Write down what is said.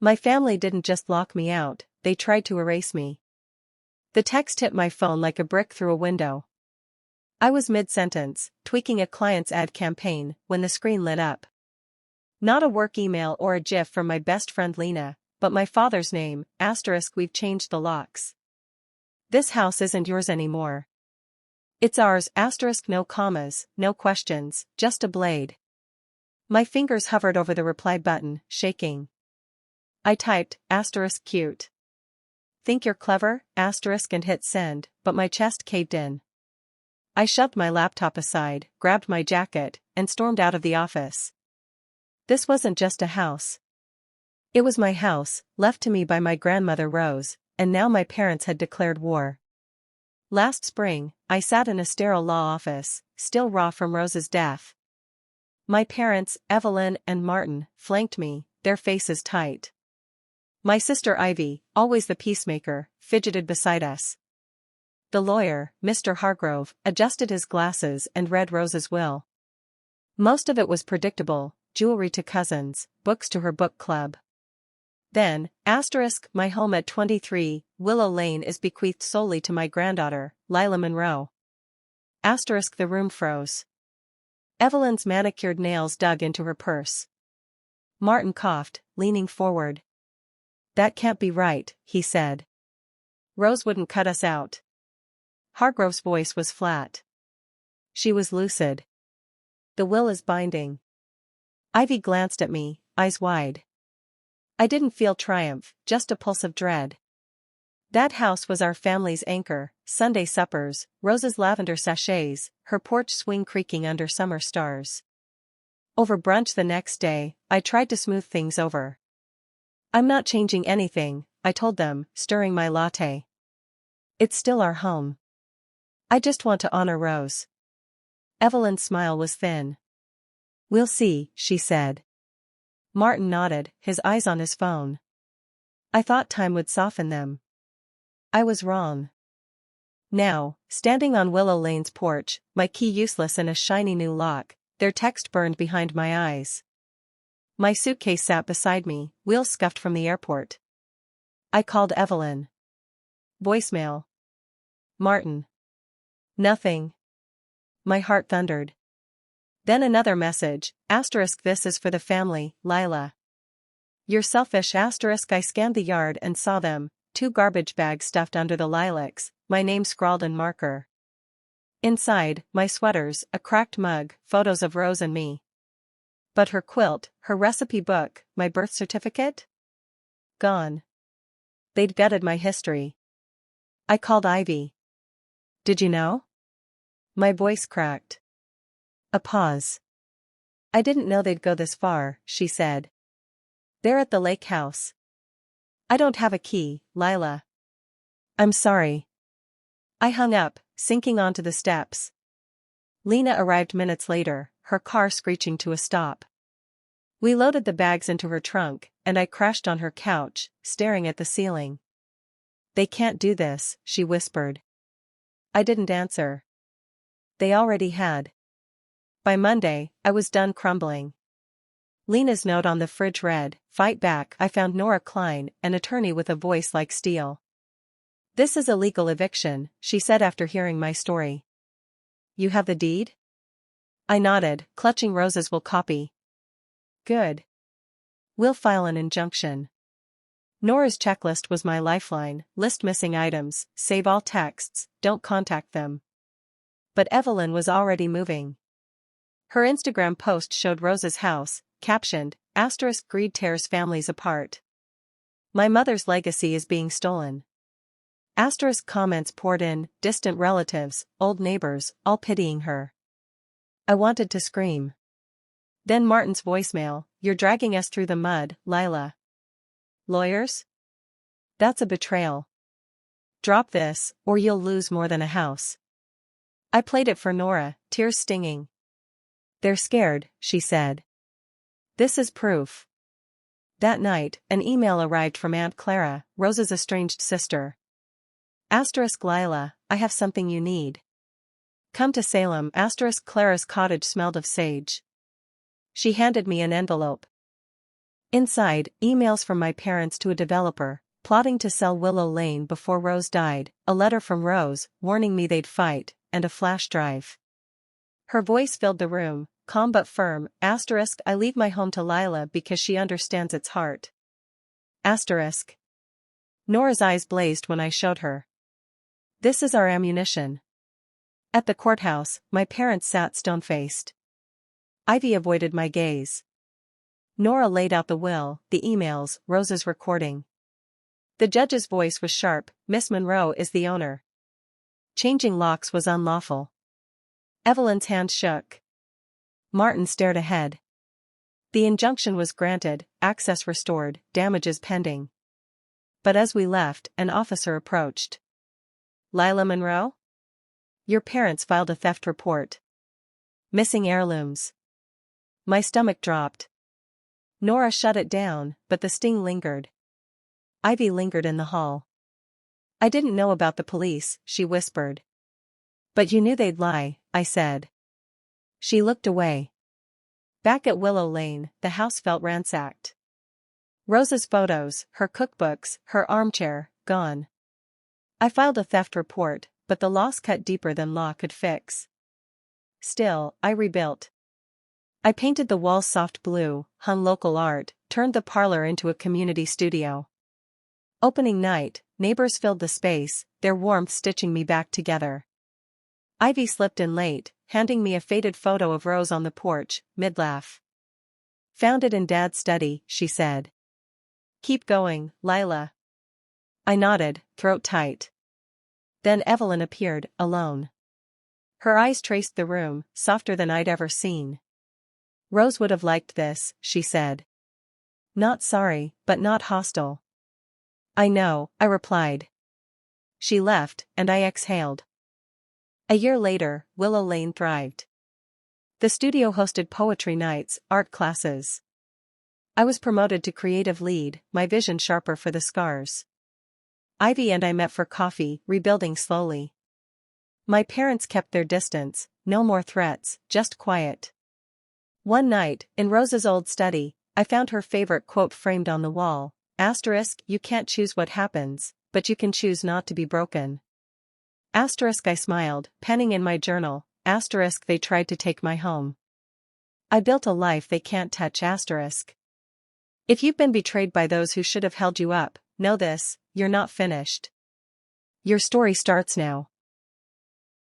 My family didn't just lock me out, they tried to erase me. The text hit my phone like a brick through a window. I was mid-sentence, tweaking a client's ad campaign, when the screen lit up. Not a work email or a GIF from my best friend Lena, but my father's name, *, we've changed the locks. This house isn't yours anymore. It's ours, *, no commas, no questions, just a blade. My fingers hovered over the reply button, shaking. I typed, *cute. Think you're clever, *, and hit send, but my chest caved in. I shoved my laptop aside, grabbed my jacket, and stormed out of the office. This wasn't just a house. It was my house, left to me by my grandmother Rose, and now my parents had declared war. Last spring, I sat in a sterile law office, still raw from Rose's death. My parents, Evelyn and Martin, flanked me, their faces tight. My sister Ivy, always the peacemaker, fidgeted beside us. The lawyer, Mr. Hargrove, adjusted his glasses and read Rose's will. Most of it was predictable: jewelry to cousins, books to her book club. Then, *, my home at 23, Willow Lane is bequeathed solely to my granddaughter, Lila Monroe. *, the room froze. Evelyn's manicured nails dug into her purse. Martin coughed, leaning forward. That can't be right, he said. Rose wouldn't cut us out. Hargrove's voice was flat. She was lucid. The will is binding. Ivy glanced at me, eyes wide. I didn't feel triumph, just a pulse of dread. That house was our family's anchor: Sunday suppers, Rose's lavender sachets, her porch swing creaking under summer stars. Over brunch the next day, I tried to smooth things over. I'm not changing anything, I told them, stirring my latte. It's still our home. I just want to honor Rose. Evelyn's smile was thin. We'll see, she said. Martin nodded, his eyes on his phone. I thought time would soften them. I was wrong. Now, standing on Willow Lane's porch, my key useless in a shiny new lock, their text burned behind my eyes. My suitcase sat beside me, wheels scuffed from the airport. I called Evelyn. Voicemail. Martin. Nothing. My heart thundered. Then another message, *, this is for the family, Lila. You're selfish, *. I scanned the yard and saw them, 2 garbage bags stuffed under the lilacs, my name scrawled in marker. Inside, my sweaters, a cracked mug, photos of Rose and me. But her quilt, her recipe book, my birth certificate? Gone. They'd gutted my history. I called Ivy. Did you know? My voice cracked. A pause. I didn't know they'd go this far, she said. They're at the lake house. I don't have a key, Lila. I'm sorry. I hung up, sinking onto the steps. Lena arrived minutes later, her car screeching to a stop. We loaded the bags into her trunk, and I crashed on her couch, staring at the ceiling. They can't do this, she whispered. I didn't answer. They already had. By Monday, I was done crumbling. Lena's note on the fridge read, "Fight back. I found Nora Klein, an attorney with a voice like steel." "This is a legal eviction," she said after hearing my story. "You have the deed?" I nodded, clutching Rose's will copy. "Good. We'll file an injunction." Nora's checklist was my lifeline: list missing items, save all texts, don't contact them. But Evelyn was already moving. Her Instagram post showed Rose's house, captioned, * greed tears families apart. My mother's legacy is being stolen. * comments poured in, distant relatives, old neighbors, all pitying her. I wanted to scream. Then Martin's voicemail, "You're dragging us through the mud, Lila." Lawyers? That's a betrayal. Drop this, or you'll lose more than a house. I played it for Nora, tears stinging. "They're scared," she said. "This is proof." That night, an email arrived from Aunt Clara, Rose's estranged sister. "Lila, I have something you need. Come to Salem. Clara's cottage smelled of sage." She handed me an envelope. Inside, emails from my parents to a developer, plotting to sell Willow Lane before Rose died, a letter from Rose, warning me they'd fight, and a flash drive. Her voice filled the room, calm but firm. I leave my home to Lila because she understands its heart. Nora's eyes blazed when I showed her. This is our ammunition. At the courthouse, my parents sat stone-faced. Ivy avoided my gaze. Nora laid out the will, the emails, Rose's recording. The judge's voice was sharp. Miss Monroe is the owner. Changing locks was unlawful. Evelyn's hand shook. Martin stared ahead. The injunction was granted, access restored, damages pending. But as we left, an officer approached. Lila Monroe? Your parents filed a theft report. Missing heirlooms. My stomach dropped. Nora shut it down, but the sting lingered. Ivy lingered in the hall. I didn't know about the police, she whispered. But you knew they'd lie, I said. She looked away. Back at Willow Lane, the house felt ransacked. Rose's photos, her cookbooks, her armchair, gone. I filed a theft report, but the loss cut deeper than law could fix. Still, I rebuilt. I painted the walls soft blue, hung local art, turned the parlor into a community studio. Opening night, neighbors filled the space, their warmth stitching me back together. Ivy slipped in late, handing me a faded photo of Rose on the porch, mid-laugh. Found it in Dad's study, she said. Keep going, Lila. I nodded, throat tight. Then Evelyn appeared, alone. Her eyes traced the room, softer than I'd ever seen. Rose would have liked this, she said. Not sorry, but not hostile. I know, I replied. She left, and I exhaled. A year later, Willow Lane thrived. The studio hosted poetry nights, art classes. I was promoted to creative lead, my vision sharper for the scars. Ivy and I met for coffee, rebuilding slowly. My parents kept their distance, no more threats, just quiet. One night, in Rose's old study, I found her favorite quote framed on the wall. You can't choose what happens, but you can choose not to be broken. I smiled, penning in my journal. They tried to take my home. I built a life they can't touch. If you've been betrayed by those who should have held you up, know this, you're not finished. Your story starts now.